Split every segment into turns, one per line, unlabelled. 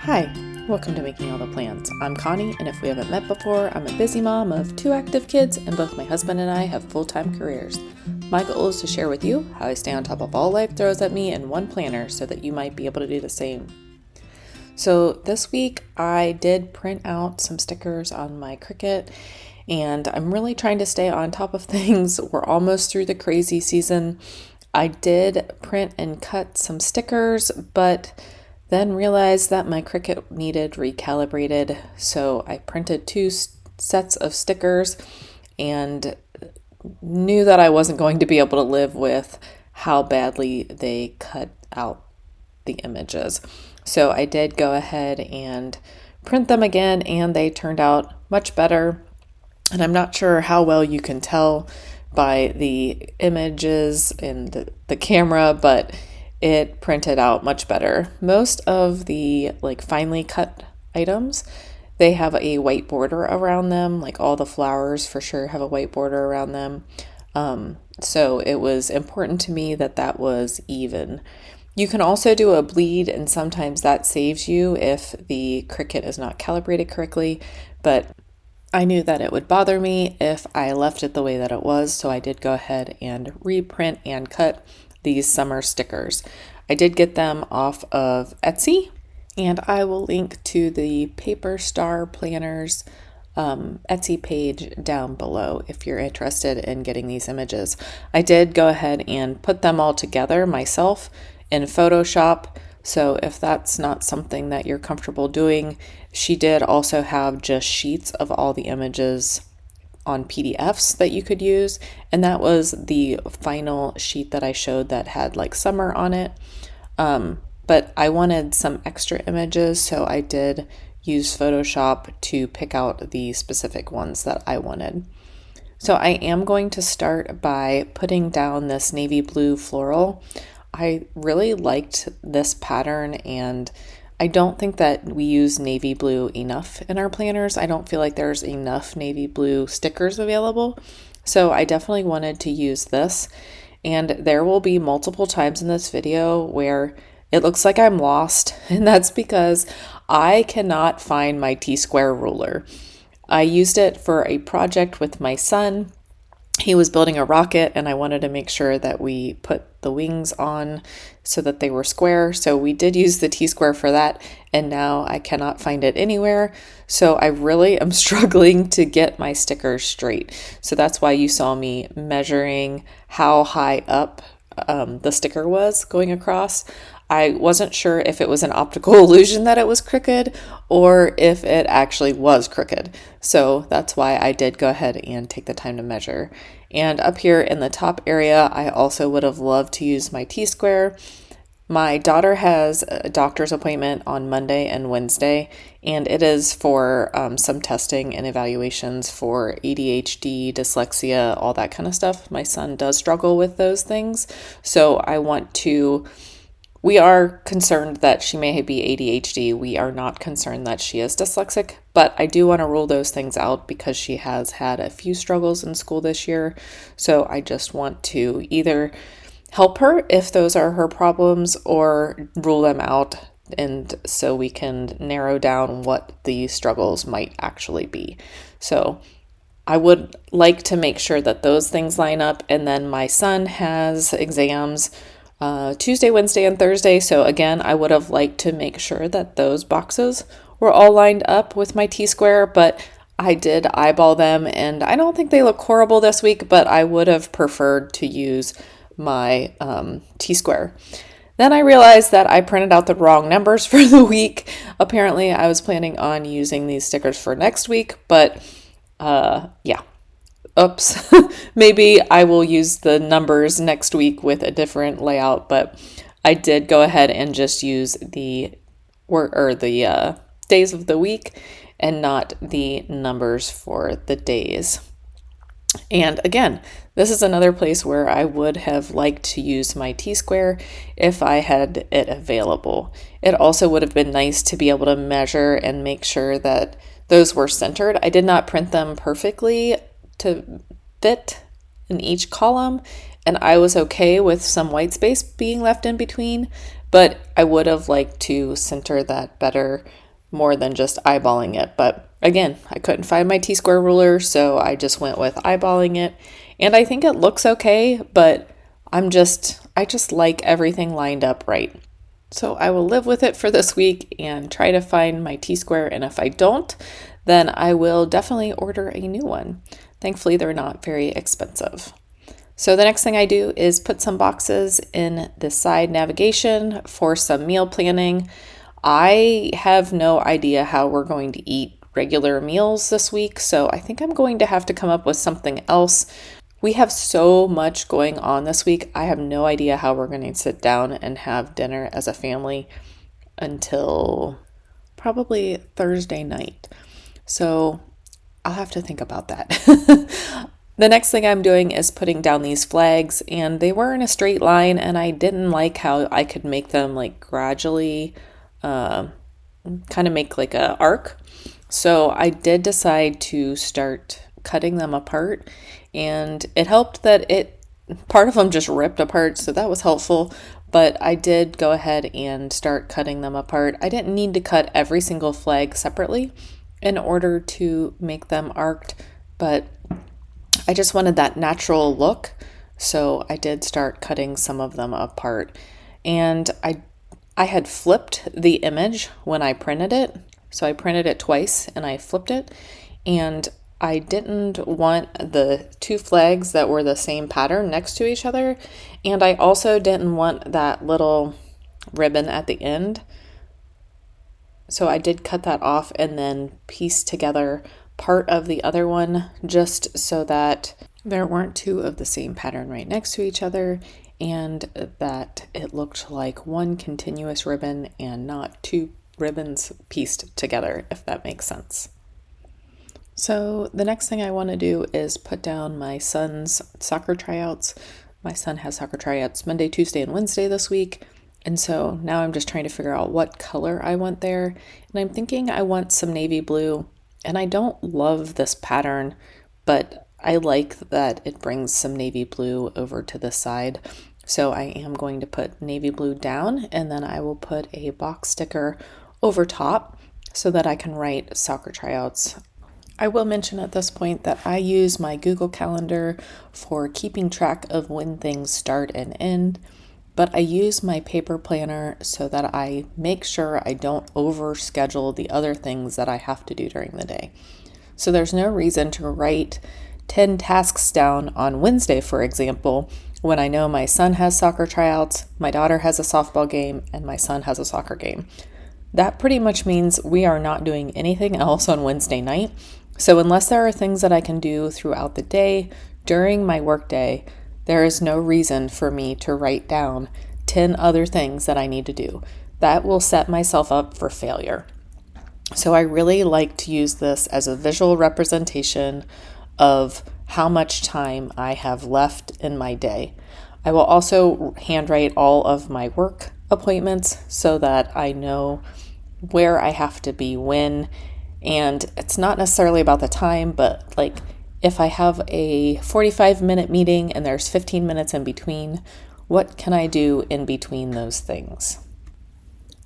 Hi, welcome to Making All the Plans. I'm Connie, and if we haven't met before, I'm a busy mom of 2 active kids, and both my husband and I have full-time careers. My goal is to share with you how I stay on top of all life throws at me in one planner so that you might be able to do the same. So this week I did print out some stickers on my Cricut, and I'm really trying to stay on top of things. We're almost through the crazy season. I did print and cut some stickers, but then realized that my Cricut needed recalibrated, so I printed 2 sets of stickers and knew that I wasn't going to be able to live with how badly they cut out the images. So I did go ahead and print them again, and they turned out much better. And I'm not sure how well you can tell by the images in the camera, but it printed out much better. Most of the finely cut items, they have a white border around them, like all the flowers for sure have a white border around them. So it was important to me that that was even. You can also do a bleed, and sometimes that saves you if the Cricut is not calibrated correctly, but I knew that it would bother me if I left it the way that it was, so I did go ahead and reprint and cut these summer stickers. I did get them off of Etsy, and I will link to the Paper Star Planners Etsy page down below if you're interested in getting these images. I did go ahead and put them all together myself in Photoshop, so if that's not something that you're comfortable doing, she did also have just sheets of all the images on PDFs that you could use, and that was the final sheet that I showed that had summer on it. But I wanted some extra images, so I did use Photoshop to pick out the specific ones that I wanted. So I am going to start by putting down this navy blue floral. I really liked this pattern, and I don't think that we use navy blue enough in our planners. I don't feel like there's enough navy blue stickers available. So I definitely wanted to use this. And there will be multiple times in this video where it looks like I'm lost. And that's because I cannot find my T-square ruler. I used it for a project with my son. He was building a rocket, and I wanted to make sure that we put the wings on so that they were square. So we did use the T-square for that, and now I cannot find it anywhere. So I really am struggling to get my stickers straight. So that's why you saw me measuring how high up the sticker was going across. I wasn't sure if it was an optical illusion that it was crooked or if it actually was crooked. So that's why I did go ahead and take the time to measure. And up here in the top area, I also would have loved to use my T-square. My daughter has a doctor's appointment on Monday and Wednesday, and it is for some testing and evaluations for ADHD, dyslexia, all that kind of stuff. My son does struggle with those things, so we are concerned that she may be ADHD. We are not concerned that she is dyslexic, but I do want to rule those things out because she has had a few struggles in school this year. So I just want to either help her if those are her problems or rule them out, and so we can narrow down what the struggles might actually be. So I would like to make sure that those things line up. And then my son has exams Tuesday, Wednesday, and Thursday. So again, I would have liked to make sure that those boxes were all lined up with my T-square, but I did eyeball them, and I don't think they look horrible this week, but I would have preferred to use my T-square. Then I realized that I printed out the wrong numbers for the week. Apparently, I was planning on using these stickers for next week, but yeah. Oops, maybe I will use the numbers next week with a different layout, but I did go ahead and just use the days of the week and not the numbers for the days. And again, this is another place where I would have liked to use my T-square if I had it available. It also would have been nice to be able to measure and make sure that those were centered. I did not print them perfectly to fit in each column, and I was okay with some white space being left in between, but I would have liked to center that better more than just eyeballing it. But again, I couldn't find my T-square ruler, so I just went with eyeballing it. And I think it looks okay, but I just like everything lined up right. So I will live with it for this week and try to find my T-square. And if I don't, then I will definitely order a new one. Thankfully, they're not very expensive. So the next thing I do is put some boxes in the side navigation for some meal planning. I have no idea how we're going to eat regular meals this week, so I think I'm going to have to come up with something else. We have so much going on this week. I have no idea how we're going to sit down and have dinner as a family until probably Thursday night. So I'll have to think about that. The next thing I'm doing is putting down these flags, and they were in a straight line, and I didn't like how I could make them like gradually kind of make like a arc. So I did decide to start cutting them apart, and it helped that part of them just ripped apart, so that was helpful. But I did go ahead and start cutting them apart. I didn't need to cut every single flag separately in order to make them arced, but I just wanted that natural look, so I did start cutting some of them apart. And I had flipped the image when I printed it, so I printed it twice and I flipped it, and I didn't want the two flags that were the same pattern next to each other, and I also didn't want that little ribbon at the end. So I did cut that off and then piece together part of the other one just so that there weren't two of the same pattern right next to each other, and that it looked like one continuous ribbon and not two ribbons pieced together, if that makes sense. So the next thing I want to do is put down my son's soccer tryouts. My son has soccer tryouts Monday, Tuesday, and Wednesday this week. And so now I'm just trying to figure out what color I want there. And I'm thinking I want some navy blue. And I don't love this pattern, but I like that it brings some navy blue over to the side. So I am going to put navy blue down, and then I will put a box sticker over top so that I can write soccer tryouts. I will mention at this point that I use my Google Calendar for keeping track of when things start and end, but I use my paper planner so that I make sure I don't overschedule the other things that I have to do during the day. So there's no reason to write 10 tasks down on Wednesday, for example, when I know my son has soccer tryouts, my daughter has a softball game, and my son has a soccer game. That pretty much means we are not doing anything else on Wednesday night. So unless there are things that I can do throughout the day during my workday, there is no reason for me to write down 10 other things that I need to do. That will set myself up for failure. So I really like to use this as a visual representation of how much time I have left in my day. I will also handwrite all of my work appointments so that I know where I have to be when. And it's not necessarily about the time, but like if I have a 45-minute meeting and there's 15 minutes in between, what can I do in between those things?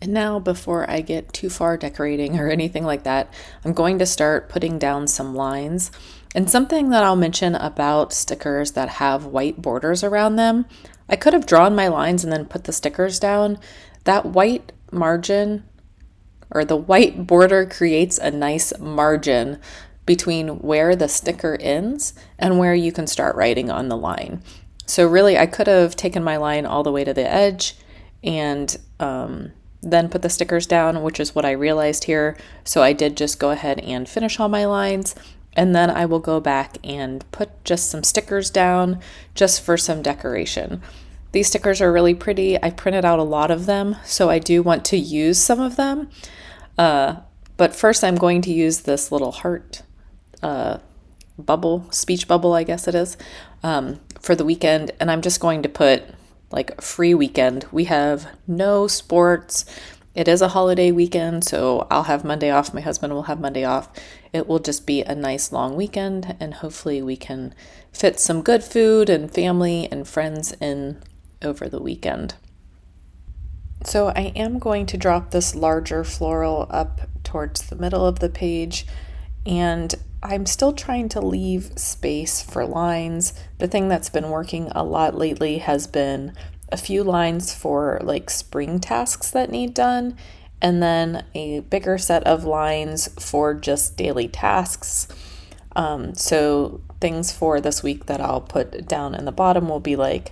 And now, before I get too far decorating or anything like that, I'm going to start putting down some lines. And something that I'll mention about stickers that have white borders around them, I could have drawn my lines and then put the stickers down. That white margin or the white border creates a nice margin between where the sticker ends and where you can start writing on the line. So really, I could have taken my line all the way to the edge and then put the stickers down, which is what I realized here. So I did just go ahead and finish all my lines, and then I will go back and put just some stickers down just for some decoration. These stickers are really pretty. I printed out a lot of them, so I do want to use some of them. But first I'm going to use this little heart bubble, speech bubble, I guess it is, for the weekend. And I'm just going to put like free weekend. We have no sports. It is a holiday weekend, so I'll have Monday off. My husband will have Monday off. It will just be a nice long weekend, and hopefully we can fit some good food and family and friends in over the weekend. So I am going to drop this larger floral up towards the middle of the page, and I'm still trying to leave space for lines. The thing that's been working a lot lately has been a few lines for like spring tasks that need done, and then a bigger set of lines for just daily tasks. So things for this week that I'll put down in the bottom will be like,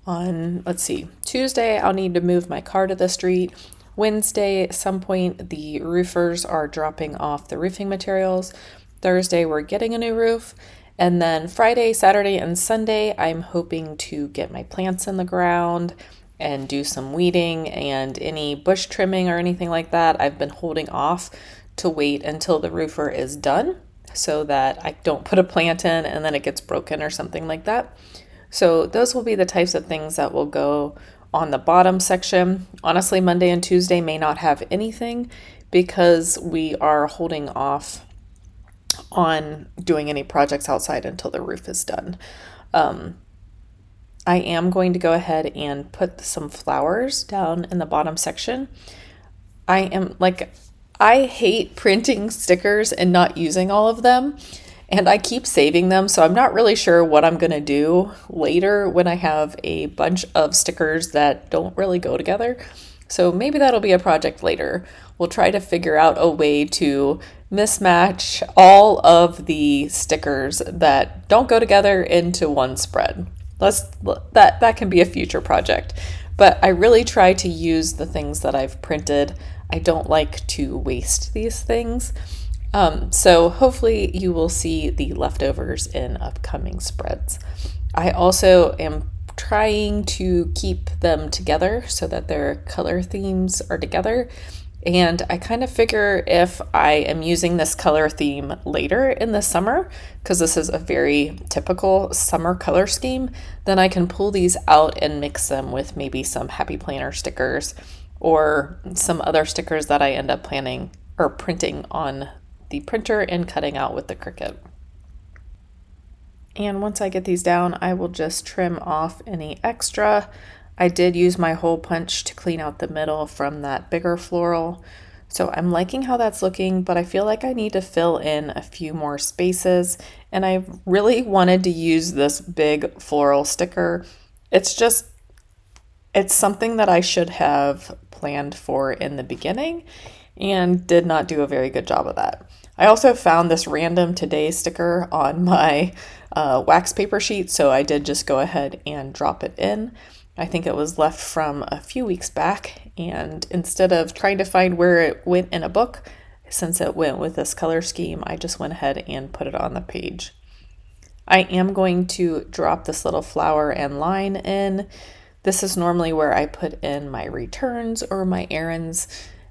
on, let's see, Tuesday, I'll need to move my car to the street. Wednesday, at some point, the roofers are dropping off the roofing materials. Thursday, we're getting a new roof. And then Friday, Saturday, and Sunday, I'm hoping to get my plants in the ground and do some weeding and any bush trimming or anything like that. I've been holding off to wait until the roofer is done so that I don't put a plant in and then it gets broken or something like that. So those will be the types of things that will go on the bottom section. Honestly, Monday and Tuesday may not have anything because we are holding off on doing any projects outside until the roof is done. I am going to go ahead and put some flowers down in the bottom section. I hate printing stickers and not using all of them. And I keep saving them, so I'm not really sure what I'm going to do later when I have a bunch of stickers that don't really go together. So maybe that'll be a project later. We'll try to figure out a way to mismatch all of the stickers that don't go together into one spread. That can be a future project. But I really try to use the things that I've printed. I don't like to waste these things. So hopefully you will see the leftovers in upcoming spreads. I also am trying to keep them together so that their color themes are together. And I kind of figure if I am using this color theme later in the summer, because this is a very typical summer color scheme, then I can pull these out and mix them with maybe some Happy Planner stickers or some other stickers that I end up planning or printing on the printer and cutting out with the Cricut. And once I get these down, I will just trim off any extra. I did use my hole punch to clean out the middle from that bigger floral. So I'm liking how that's looking, but I feel like I need to fill in a few more spaces. And I really wanted to use this big floral sticker. It's something that I should have planned for in the beginning and did not do a very good job of that. I also found this random today sticker on my wax paper sheet, so I did just go ahead and drop it in. I think it was left from a few weeks back, and instead of trying to find where it went in a book, since it went with this color scheme, I just went ahead and put it on the page. I am going to drop this little flower and line in. This is normally where I put in my returns or my errands.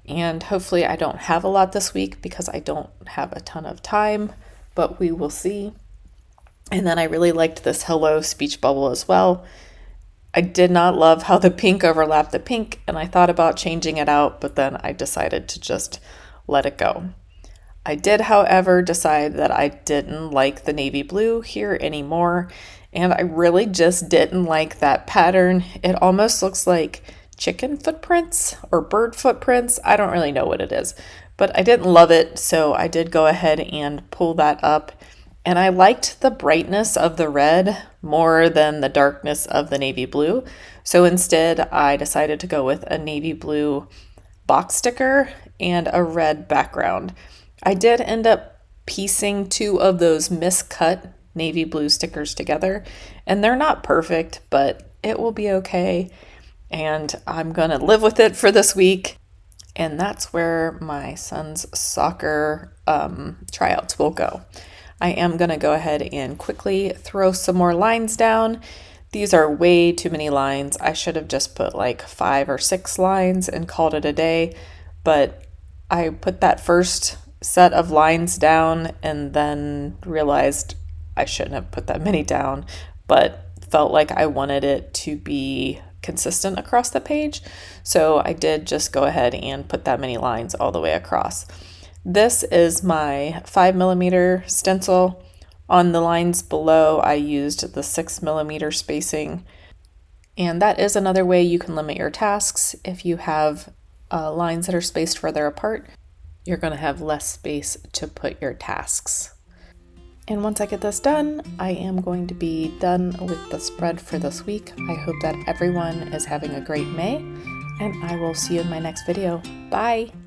And hopefully I don't have a lot this week because I don't have a ton of time, but we will see. And then I really liked this hello speech bubble as well. I did not love how the pink overlapped the pink, and I thought about changing it out, but then I decided to just let it go. I did, however, decide that I didn't like the navy blue here anymore, and I really just didn't like that pattern. It almost looks like chicken footprints or bird footprints. I don't really know what it is, but I didn't love it, so I did go ahead and pull that up. And I liked the brightness of the red more than the darkness of the navy blue. So instead, I decided to go with a navy blue box sticker and a red background. I did end up piecing two of those miscut navy blue stickers together, and they're not perfect, but it will be okay. And I'm going to live with it for this week. And that's where my son's soccer tryouts will go. I am going to go ahead and quickly throw some more lines down. These are way too many lines. I should have just put like 5 or 6 lines and called it a day. But I put that first set of lines down and then realized I shouldn't have put that many down, but felt like I wanted it to be consistent across the page. So I did just go ahead and put that many lines all the way across. This is my 5mm stencil. On the lines below, I used the 6mm spacing. And that is another way you can limit your tasks. If you have lines that are spaced further apart, you're going to have less space to put your tasks. And once I get this done, I am going to be done with the spread for this week. I hope that everyone is having a great May, and I will see you in my next video. Bye!